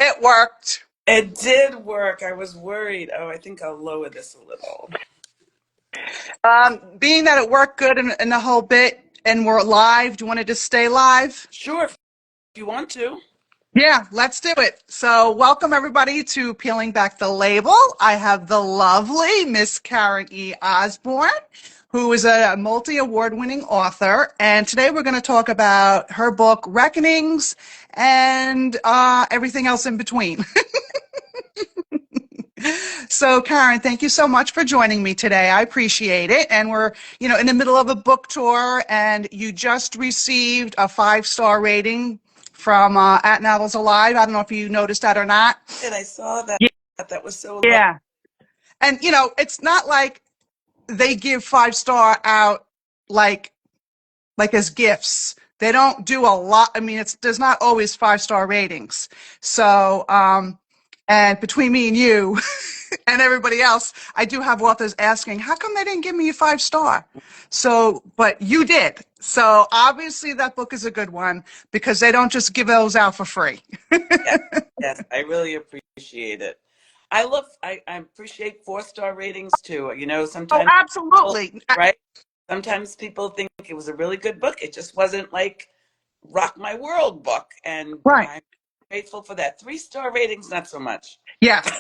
It worked. It did work. I was worried. Oh, I think I'll lower this a little. Being that it worked good in the whole bit and we're live, do you want to just stay live? Sure, if you want to. Yeah, let's do it. So welcome everybody to Peeling Back the Label. I have the lovely Miss Karen E. Osborne, who is a multi-award winning author. And today we're going to talk about her book, Reckonings, and everything else in between. So, Karen, thank you so much for joining me today. I appreciate it. And we're, in the middle of a book tour, and you just received a 5-star rating from At Novels Alive. I don't know if you noticed that or not. And I saw that. That was so lovely. Yeah. And, it's not like they give 5-star out like as gifts. They don't do a lot. I mean, there's not always 5-star ratings. So, and between me and you and everybody else, I do have authors asking, how come they didn't give me a 5-star? So, but you did. So obviously that book is a good one because they don't just give those out for free. Yes, I really appreciate it. I appreciate 4-star ratings too. Oh, Sometimes absolutely. people, right? Sometimes people think it was a really good book. It just wasn't like Rock My World book. And Right. I'm grateful for that. 3-star ratings, not so much. Yes,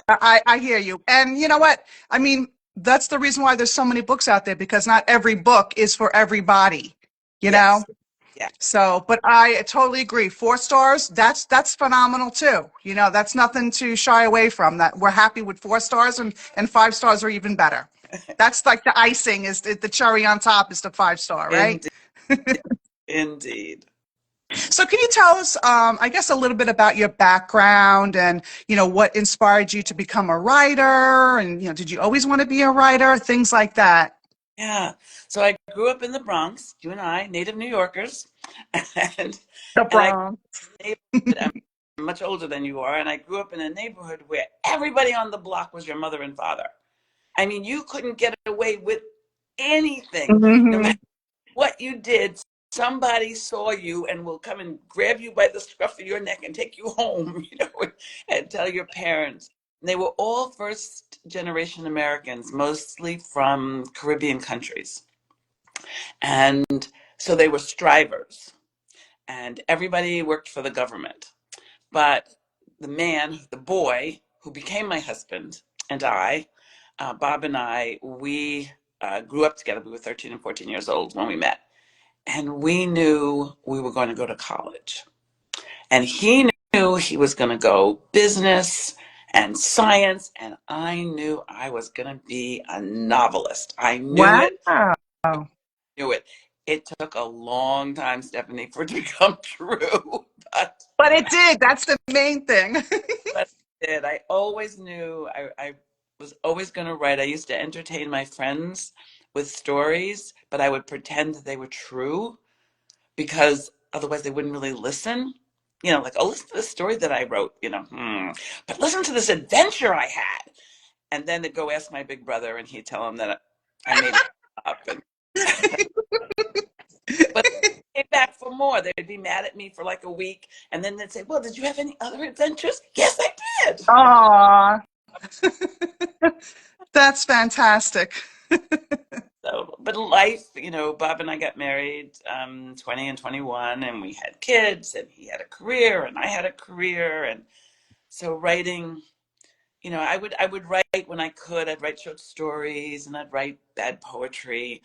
I hear you. And you know what? I mean, that's the reason why there's so many books out there because not every book is for everybody, you know? Yes. Yeah. So, but I totally agree. 4 stars, that's phenomenal too. That's nothing to shy away from. That we're happy with 4 stars and 5 stars are even better. That's like the icing is the cherry on top is the 5-star, right? Indeed. Indeed. So can you tell us, I guess, a little bit about your background and, what inspired you to become a writer? And, did you always want to be a writer? Things like that. Yeah. So I grew up in the Bronx, you and I, native New Yorkers. And The and I Bronx. I'm much older than you are, and I grew up in a neighborhood where everybody on the block was your mother and father. I mean, you couldn't get away with anything. No Mm-hmm. matter what you did, somebody saw you and will come and grab you by the scruff of your neck and take you home, and tell your parents. They were all first generation Americans, mostly from Caribbean countries. And so they were strivers, and everybody worked for the government. But the boy who became my husband, and Bob and I, we grew up together. We were 13 and 14 years old when we met. And we knew we were going to go to college. And he knew he was going to go business and science. And I knew I was going to be a novelist. I knew Wow. it, knew it. It took a long time, Stephanie, for it to become true. But it did. That's the main thing. But I did. I always knew I was always going to write. I used to entertain my friends with stories, but I would pretend that they were true because otherwise they wouldn't really listen. Like, oh, listen to this story that I wrote, but listen to this adventure I had. And then they'd go ask my big brother and he'd tell him that I made it up. But they came back for more. They'd be mad at me for like a week. And then they'd say, well, did you have any other adventures? Yes, I did. Aw. That's fantastic. So, but life, Bob and I got married 20 and 21, and we had kids, and he had a career, and I had a career, and so writing, I would write when I could. I'd write short stories, and I'd write bad poetry.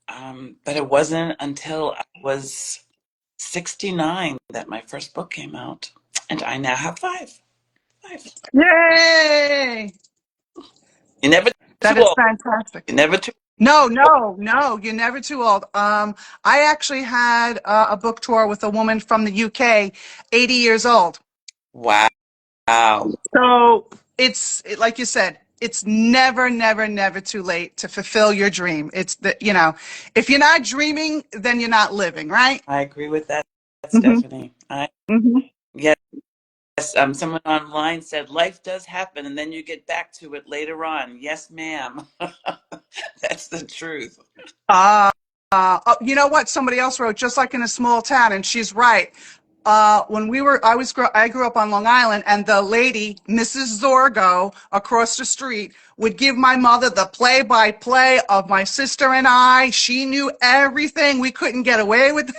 But it wasn't until I was 69 that my first book came out, and I now have five. Five. Yay! You're never too That is old. fantastic. You're never too No, old. no, no, you're never too old. I actually had a book tour with a woman from the UK, 80 years old. Wow. So like you said, it's never, never, never too late to fulfill your dream. It's if you're not dreaming, then you're not living, right? I agree with that, Hmm. Stephanie. Hmm. Yes. Someone online said life does happen, and then you get back to it later on. Yes, ma'am. That's the truth. Oh, you know what? Somebody else wrote, just like in a small town, and she's right. I grew up on Long Island, and the lady, Mrs. Zorgo, across the street, would give my mother the play-by-play of my sister and I. She knew everything. We couldn't get away with.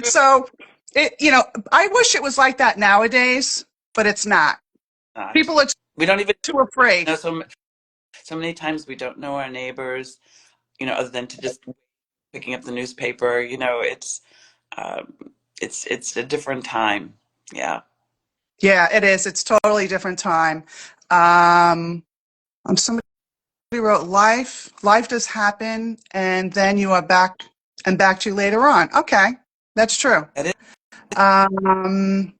So, I wish it was like that nowadays, but it's not. Not. People are We don't even too afraid. know so many times we don't know our neighbors, other than to just picking up the newspaper. Um, it's a different time. Yeah. Yeah, it is. It's totally different time. Um, Somebody wrote life does happen, and then you are back and back to you later on. Okay, that's true. That is. Um,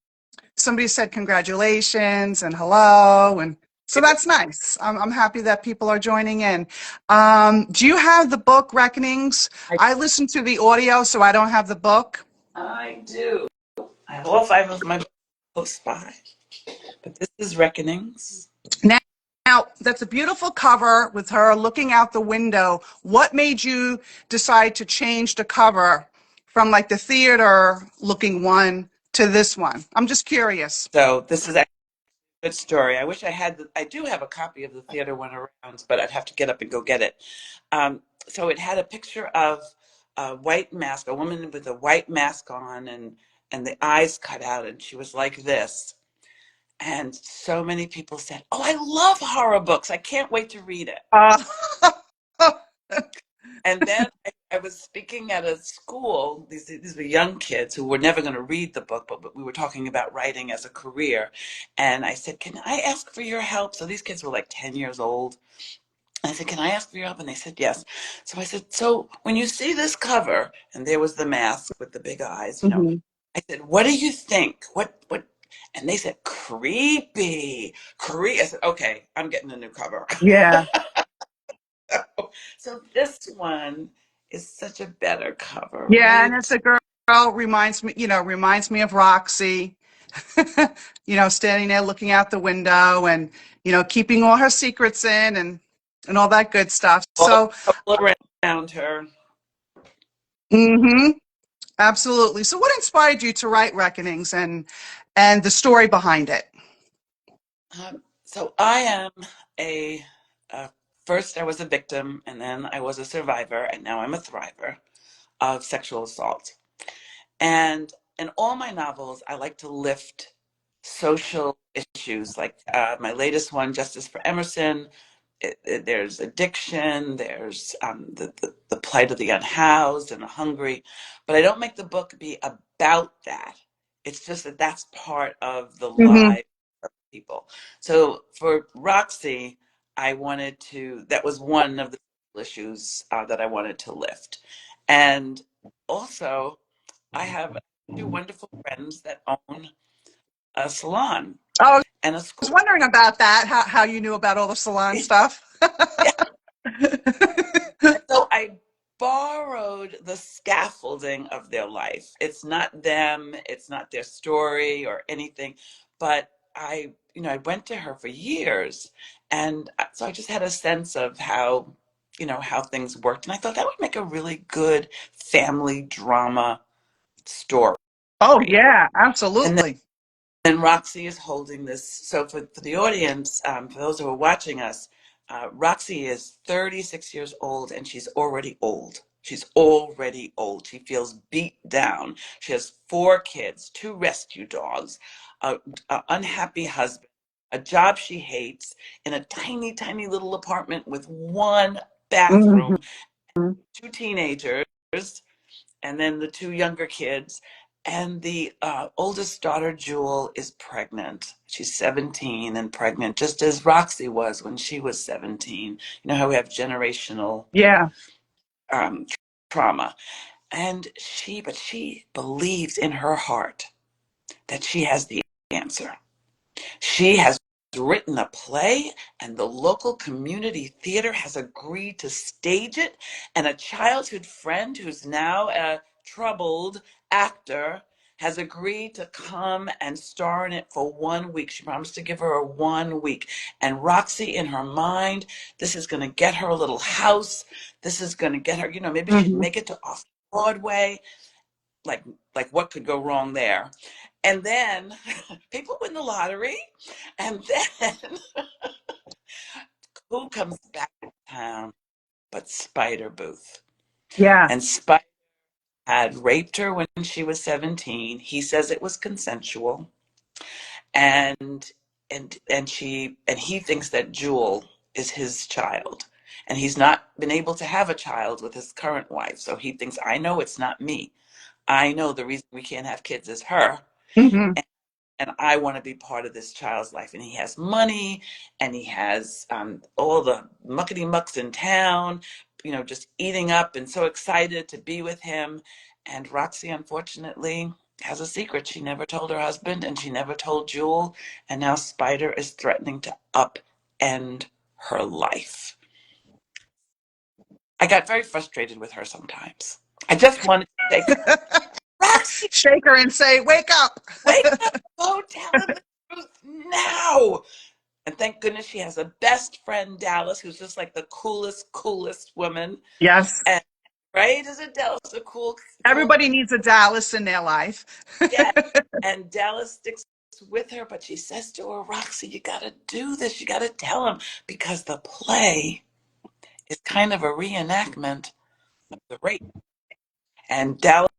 Somebody said congratulations and hello, and so that's nice. I'm happy that people are joining in. Do you have the book Reckonings? I, I listened to the audio, so I don't have the book. I do. I have all five of my books close by, but this is Reckonings. Now, that's a beautiful cover with her looking out the window. What made you decide to change the cover from like the theater looking one to this one? I'm just curious. So this is actually a good story. I wish I do have a copy of the theater one around, but I'd have to get up and go get it. So it had a picture of a white mask, a woman with a white mask on, and the eyes cut out, and she was like this. And so many people said, "Oh, I love horror books. I can't wait to read it." Uh, And then I was speaking at a school. These were young kids who were never going to read the book, but we were talking about writing as a career. And I said, "Can I ask for your help?" So these kids were like 10 years old. And I said, "Can I ask for your help?" And they said, "Yes." So I said, "So when you see this cover," and there was the mask with the big eyes, mhm. I said, "What do you think? What?" And they said, "Creepy, creepy." I said, "Okay, I'm getting a new cover." Yeah. So this one is such a better cover, Yeah, and it's right? a girl reminds me of Roxy, standing there looking out the window and, keeping all her secrets in and all that good stuff. All the So, people around her. mhm. Absolutely. So what inspired you to write Reckonings and the story behind it? So I am a first I was a victim, and then I was a survivor, and now I'm a thriver of sexual assault. And in all my novels, I like to lift social issues, like my latest one, Justice for Emerson. There's addiction, there's the plight of the unhoused and the hungry, but I don't make the book be about that. It's just that that's part of the Hmm. lives of people. So for Roxy, that was one of the issues that I wanted to lift. And also, I have two wonderful friends that own a salon Oh, I and a was school. wondering about that, how you knew about all the salon stuff. So I borrowed the scaffolding of their life. It's not them, it's not their story or anything, but I went to her for years, and so I just had a sense of how things worked, and I thought that would make a really good family drama story. Oh, yeah, And absolutely. then Roxy is holding this. So for the audience, for those who are watching us, Roxy is 36 years old and she's already old. She's already old. She feels beat down. She has 4 kids, 2 rescue dogs, a unhappy husband, a job she hates, in a tiny, tiny little apartment with 1 bathroom, Hmm. 2 teenagers, and then the 2 younger kids. And the oldest daughter, Jewel, is pregnant. She's 17 and pregnant, just as Roxy was when she was 17. You know how we have generational Yeah. um, trauma. But she believes in her heart that she has the answer. She has written a play, and the local community theater has agreed to stage it. And a childhood friend who's now a troubled actor has agreed to come and star in it for 1 week. She promised to give her a 1 week. And Roxy, in her mind, this is going to get her a little house. This is going to get her, maybe she'd Hmm. make it to off Broadway. Like, like what could go wrong there? And then people win the lottery, and then who comes back to town but Spider Booth? Yeah. And Spider had raped her when she was 17. He says it was consensual, and he thinks that Jewel is his child, and he's not been able to have a child with his current wife. So he thinks, I know it's not me. I know the reason we can't have kids is her. Hmm. And I want to be part of this child's life. And he has money, and he has all the muckety mucks in town, just eating up and so excited to be with him. And Roxy, unfortunately, has a secret. She never told her husband, and she never told Jewel. And now Spider is threatening to upend her life. I got very frustrated with her sometimes. I just wanted to say, Roxy, Shake her and say, "Wake up." wake up, go tell him the truth now. And thank goodness she has a best friend, Dallas, who's just like the coolest, coolest woman. Yes. And right, isn't Dallas a cool, cool? Everybody needs a Dallas in their life. Yeah. And Dallas sticks with her, but she says to her, Roxy, you got to do this. You got to tell him, because the play is kind of a reenactment of the rape. And Dallas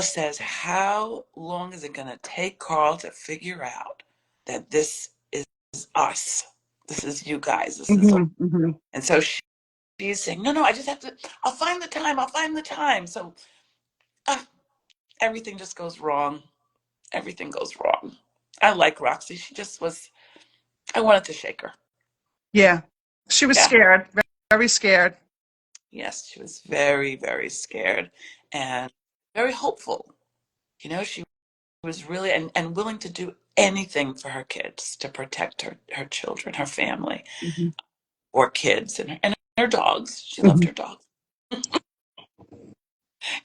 says, how long is it going to take Carl to figure out that this is us? This is you guys. This is all. Hmm. Hmm. And so she's saying, no, I just have to, I'll find the time. I'll find the time. So uh, everything just goes wrong. Everything goes wrong. I like Roxy. She just was, I wanted to shake her. Yeah. She was Yeah. scared, very scared. Yes, she was very, very scared and very hopeful. She was really, and willing to do anything for her kids, to protect her children, her family, Hmm. or kids, and her dogs. She loved Hmm. her dogs.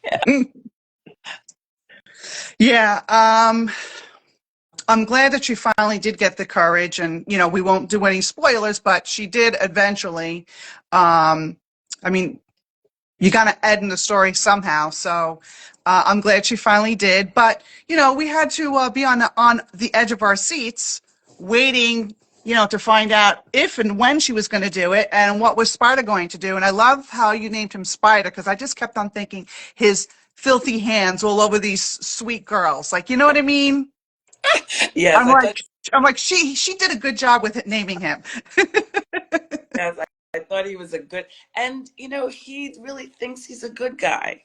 Yeah. Yeah. I'm glad that she finally did get the courage, and we won't do any spoilers, but she did eventually. I mean, you got to end the story somehow, so I'm glad she finally did. But we had to be on the edge of our seats, waiting, to find out if and when she was going to do it, and what was Spider going to do. And I love how you named him Spider, because I just kept on thinking his filthy hands all over these sweet girls, like, you know what I mean? Yes, I'm I like, thought. I'm like, she did a good job with it, naming him. Yes, I thought he was a good, and he really thinks he's a good guy.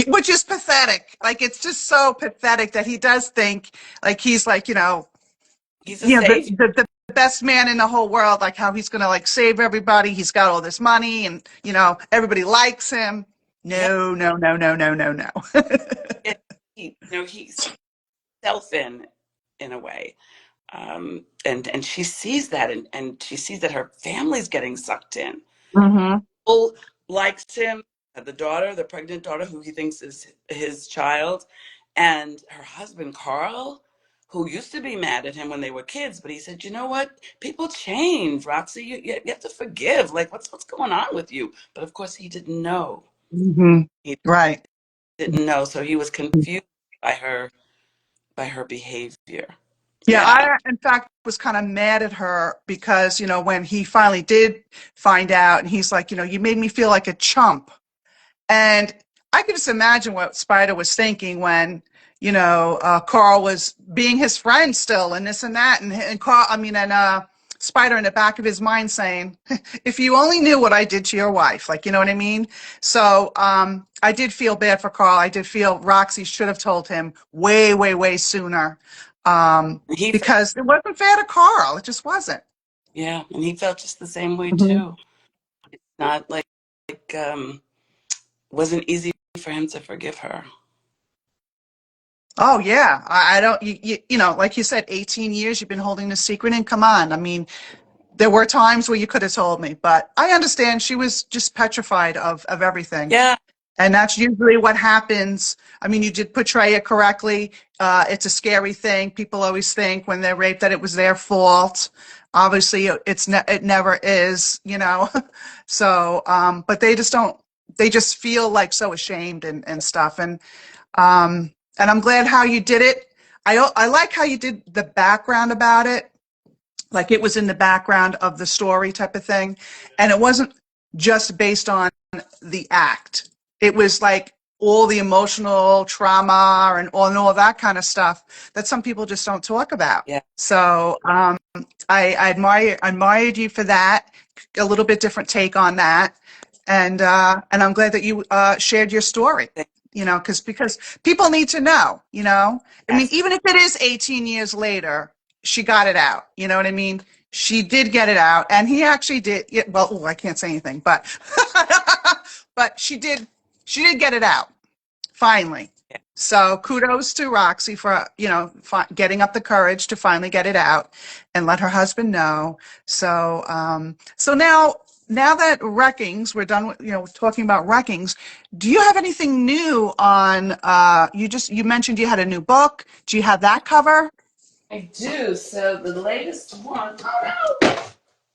Which is pathetic. Like, it's just so pathetic that he does think like he's like, He's a the, savior. the best man in the whole world, like how he's gonna like save everybody. He's got all this money, and everybody likes him. Yeah, No, no, no, no, no, no, no. yeah, he's self in a way, and she sees that, and she sees that her family's getting sucked in. Hmm. Bull likes him, the pregnant daughter, who he thinks is his child, and her husband, Carl, who used to be mad at him when they were kids, but he said, you know what? People change, Roxy. You have to forgive. Like, what's going on with you? But of course, he didn't know. Hmm. He Right. didn't know, so he was confused by her behavior. Yeah, Yeah. I, in fact, was kind of mad at her because, when he finally did find out, and he's like, you made me feel like a chump. And I could just imagine what Spider was thinking when, Carl was being his friend still and this and that. And Carl, Spider in the back of his mind saying, if you only knew what I did to your wife, like, you know what I mean? So I did feel bad for Carl. I did feel Roxy should have told him way, way, way sooner He felt, because it wasn't fair to Carl. It just wasn't. yeah, and he felt just the same way Mhm. too. It's not like wasn't easy for him to forgive her. Oh yeah, I don't. Like you said, 18 years you've been holding this secret, and come on. I mean, there were times where you could have told me, but I understand she was just petrified of everything. Yeah, And that's usually what happens. I mean, you did portray it correctly. It's a scary thing. People always think when they're raped that it was their fault. Obviously, it never is. So, but they just don't. They just feel like so ashamed and stuff. And I'm glad how you did it. I like how you did the background about it, like it was in the background of the story type of thing, and it wasn't just based on the act. It was like all the emotional trauma and all that kind of stuff that some people just don't talk about. yeah. So I admired you for that. A little bit different take on that, and I'm glad that you shared your story. Because people need to know. I mean, Yes. even if it is 18 years later, she got it out. You know what I mean? She did get it out, and he actually did. Yeah, well, I can't say anything, but but she did. She did get it out finally. Yeah. So kudos to Roxy for getting up the courage to finally get it out and let her husband know. So now that Wreckings, we're done with talking about Wreckings. Do you have anything new on? You mentioned you had a new book. Do you have that cover? I do. So the latest one, oh no,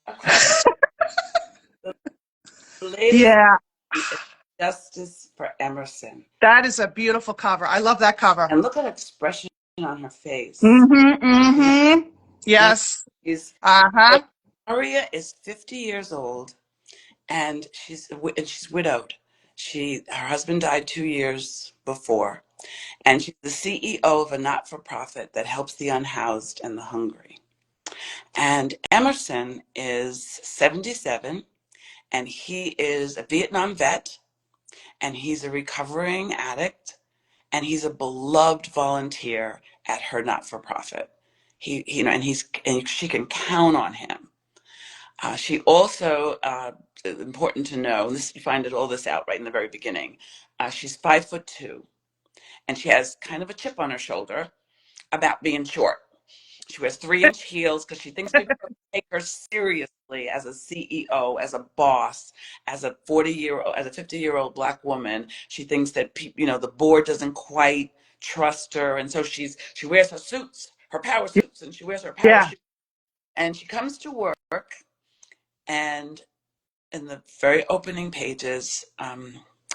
a cracker. The latest Yeah, one is Justice for Emerson. that is a beautiful cover. I love that cover. And look at the expression on her face. Mm-hmm. You know, Mm-hmm. and Yes. she's so Uh-huh. Aria is 50 years old, and she's widowed. Her husband died 2 years before, and she's the CEO of a not-for-profit that helps the unhoused and the hungry. And Emerson is 77, and he is a Vietnam vet, and he's a recovering addict, and he's a beloved volunteer at her not-for-profit. And she can count on him. She also, important to know, and you find all this out right in the very beginning. She's 5'2", and she has kind of a chip on her shoulder about being short. She wears 3-inch heels because she thinks people don't take her seriously as a CEO, as a boss, as a 40-year-old, as a 50-year-old Black woman. She thinks that the board doesn't quite trust her, and so she wears her suits, her power suits, and she wears her power Yeah. shoes, and she comes to work, and in the very opening pages,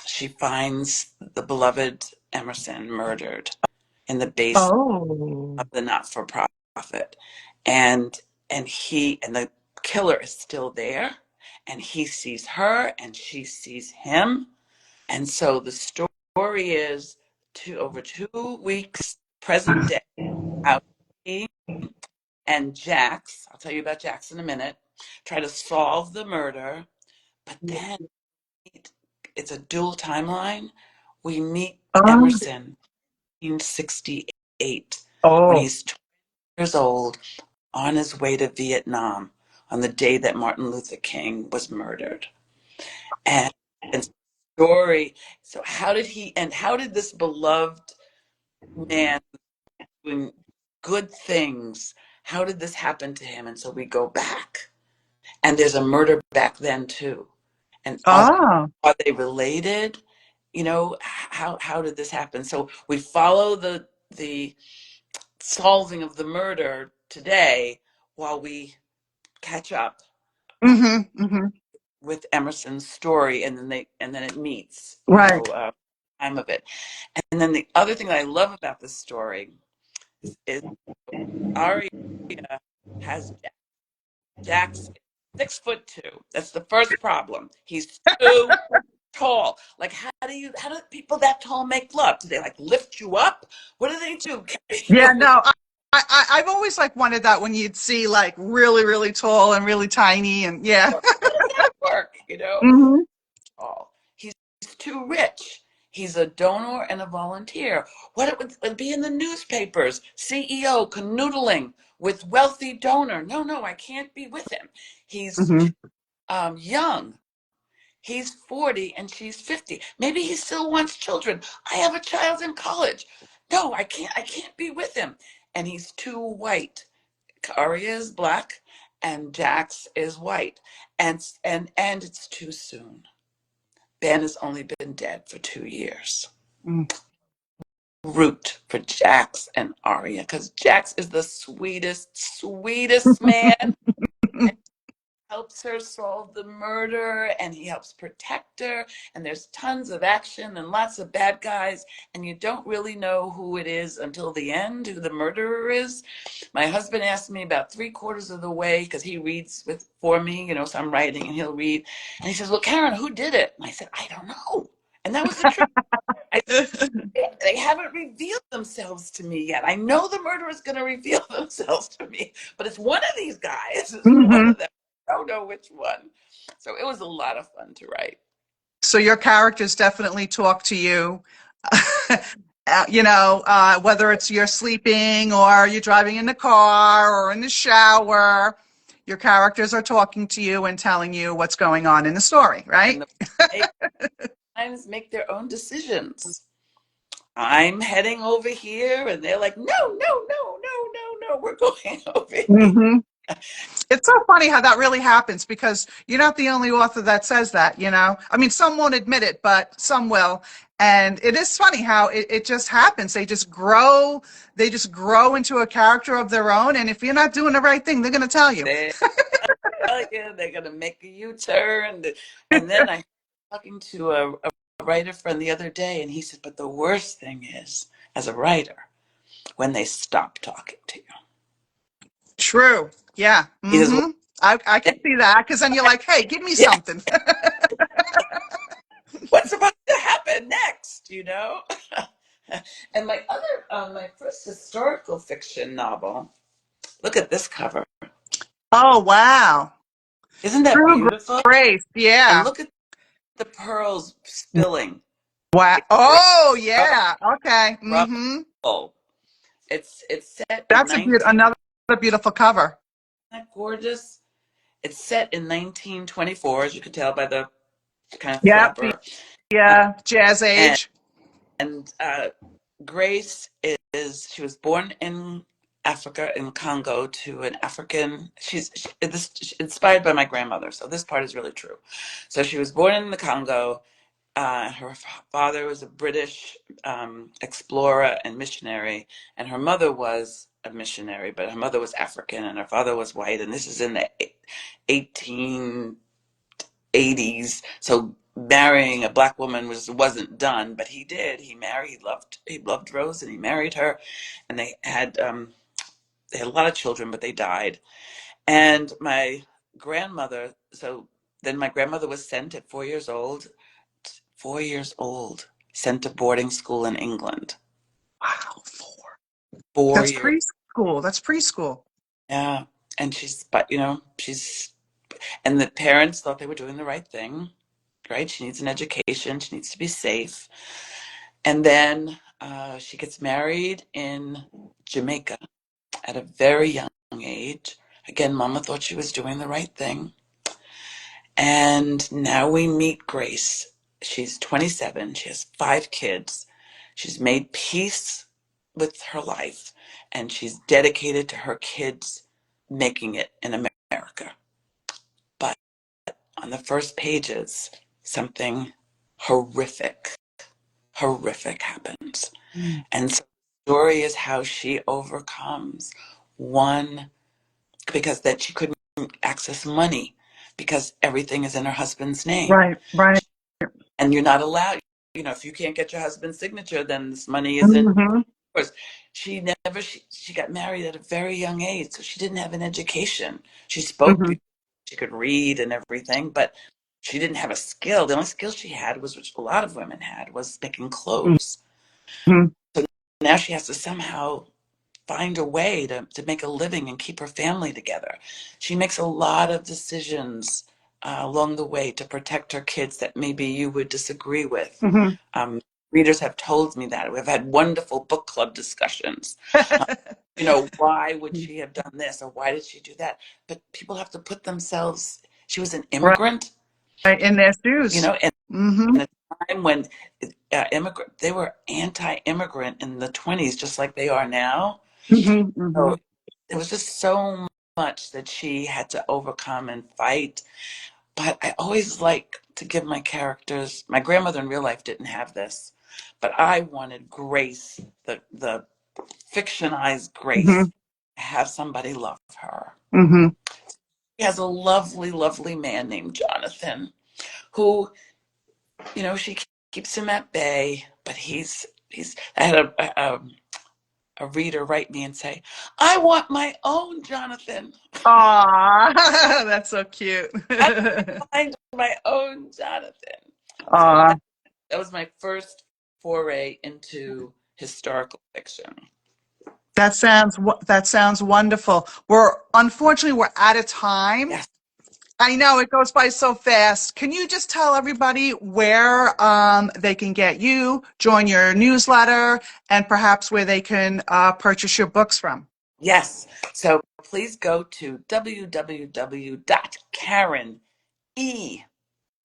she finds the beloved Emerson murdered in the basement Oh. of the not-for-profit, and the killer is still there, and he sees her, and she sees him, and so the story is over 2 weeks, present day, how he and Jax, I'll tell you about Jax in a minute, try to solve the murder, but then it's a dual timeline. We meet Oh. Emerson in 1968 when Oh. he's 20 years old on his way to Vietnam on the day that Martin Luther King was murdered. And, and story, so how did this beloved man doing good things, how did this happen to him? And so we go back. And there's a murder back then too. And Oh. are they related? How did this happen? So we follow the solving of the murder today while we catch up uh, Mm-hmm. Mm-hmm. with Emerson's story, and then it meets Right. time of it. And then the other thing that I love about this story is Aria has Jack's 6'2". That's the first problem. He's too tall. Like, how do people that tall make love? Do they like lift you up? What do they do? Yeah, no, I've always like wanted that when you'd see like really, really tall and really tiny, and yeah. How does that work? Hmm. Tall. He's too rich. He's a donor and a volunteer. What it would be in the newspapers: CEO canoodling with wealthy donor. No, no, I can't be with him. He's Hmm. young. He's 40 and she's 50. Maybe he still wants children. I have a child in college. No, I can't be with him. And he's too white. Aria is black and Jax is white. And it's too soon. Ben has only been dead for 2 years. Root for Jax and Aria, because Jax is the sweetest, sweetest man, helps her solve the murder, and he helps protect her, and there's tons of action and lots of bad guys, and you don't really know who it is until the end, who the murderer is. My husband asked me about 3/4 of the way, because he reads for me, so I'm writing and he'll read, and he says, well, Karen, who did it? And I said, I don't know. And that was the truth. They haven't revealed themselves to me yet. I know the murderer is going to reveal themselves to me, but it's one of these guys. It's one Hmm. of them. I don't know which one. So it was a lot of fun to write. So your characters definitely talk to you. Whether it's you're sleeping or you're driving in the car or in the shower, your characters are talking to you and telling you what's going on in the story, And right? they sometimes make their own decisions. I'm heading over here, and they're like, no, no, no, no, no, no, we're going over here. Hmm. It's so funny how that really happens because you're not the only author that says that, you know? I mean, some won't admit it, but some will. And it is funny how it just happens. They just grow into a character of their own. And if you're not doing the right thing, they're going to tell you. They tell you they're going to make a U-turn. And then I was talking to a writer friend the other day, and he said, but the worst thing is, as a writer, when they stop talking to you. True. Yeah. He says, well, Hmm. I can see that because then you're like, hey, give me yeah, something. what's about to happen next, And my first historical fiction novel, look at this cover. Oh, wow. Isn't that True beautiful? Grace. And Yeah. look at the pearls spilling. Wow. It's Oh, yeah. Okay. Hmm. ruffle. It's set in That's 19. another beautiful cover. Isn't that gorgeous? It's set in 1924, as you could tell by the kind of Yep. flapper. Uh, Yeah. Jazz and age. and Grace she was born in Africa, in Congo, to an African. She's inspired by my grandmother, so this part is really true. So she was born in the Congo. Her father was a British explorer and missionary, and her mother was a missionary, but her mother was African and her father was white. And this is in the 1880s. So marrying a black woman wasn't done, but he did. He married. He loved Rose, and he married her, and they had a lot of children, but they died. And my grandmother. So then my grandmother was sent at 4 years old 4 years old, sent to boarding school in England. Wow. Four. Four That's years, preschool. That's preschool. yeah. And but and the parents thought they were doing the right thing, right? She needs an education. She needs to be safe. And then she gets married in Jamaica at a very young age. Again, Mama thought she was doing the right thing. And now we meet Grace. She's 27. She has 5 kids. She's made peace with her life, and she's dedicated to her kids making it in America. But on the first pages, something horrific, horrific happens. Mm. And so the story is how she overcomes one, because that she couldn't access money because everything is in her husband's name. Right. Right. And you're not allowed, if you can't get your husband's signature, then this money isn't Hmm. yours. she got married at a very young age, so she didn't have an education. She spoke, Mm-hmm. she could read and everything, but she didn't have a skill. The only skill she had was, which a lot of women had, was making clothes. Mm-hmm. So now she has to somehow find a way to make a living and keep her family together. She makes a lot of decisions along the way to protect her kids that maybe you would disagree with. Mm-hmm. Readers have told me that. We've had wonderful book club discussions. Why would she have done this or why did she do that? But people have to put themselves, she was an Right immigrant, in their shoes. and Mm-hmm. in a time when they were anti-immigrant in the 20s, just like they are now. Mm-hmm. Mm-hmm. So there was just so much that she had to overcome and fight. But I always like to give my characters, my grandmother in real life didn't have this, but I wanted Grace, the fictionized Grace, Mm-hmm. to have somebody love her. Mm-hmm. She has a lovely, lovely man named Jonathan who, she keeps him at bay, but I had a reader write me and say, I want my own Jonathan. Aw, that's so cute. I find my own Jonathan. So Aw, that was my first foray into historical fiction. that sounds wonderful. Unfortunately we're out of time. Yes. I know it goes by so fast. Can you just tell everybody where they can get you, join your newsletter, and perhaps where they can purchase your books from? Yes. So please go to www.Karen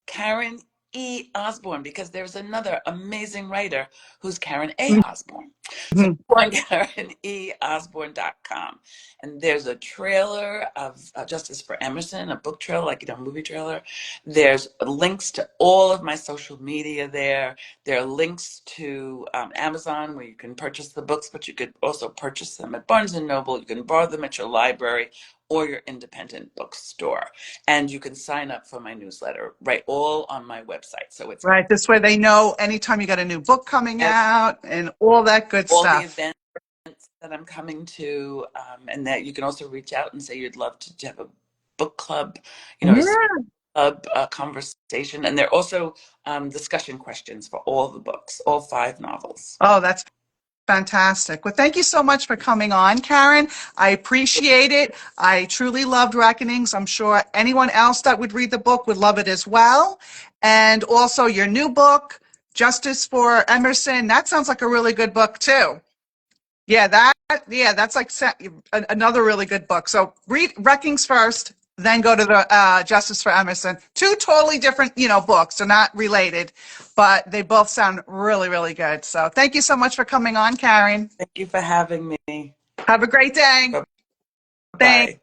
Karen E. Osborne, because there's another amazing writer who's Karen A. Osborne. So Mhm. go on KarenEOsborne.com. And there's a trailer of Justice for Emerson, a book trailer, like a movie trailer. There's links to all of my social media there. There are links to Amazon where you can purchase the books, but you could also purchase them at Barnes & Noble. You can borrow them at your library or your independent bookstore. And you can sign up for my newsletter, right, all on my website. So it's Right, this way they know anytime you got a new book coming out and all that good all the stuff. events that I'm coming to, and that you can also reach out and say you'd love to have a book club, Yeah. a conversation. And there are also discussion questions for all the books, all 5 novels. Oh, that's fantastic. Well, thank you so much for coming on, Karen. I appreciate it. I truly loved Reckonings. I'm sure anyone else that would read the book would love it as well. And also your new book, Justice for Emerson, that sounds like a really good book too. That's like another really good book. So read Reckonings first, then go to the Justice for Emerson. 2 totally different, books. They're not related, but they both sound really, really good. So thank you so much for coming on, Karen. Thank you for having me. Have a great day. Bye. Thanks.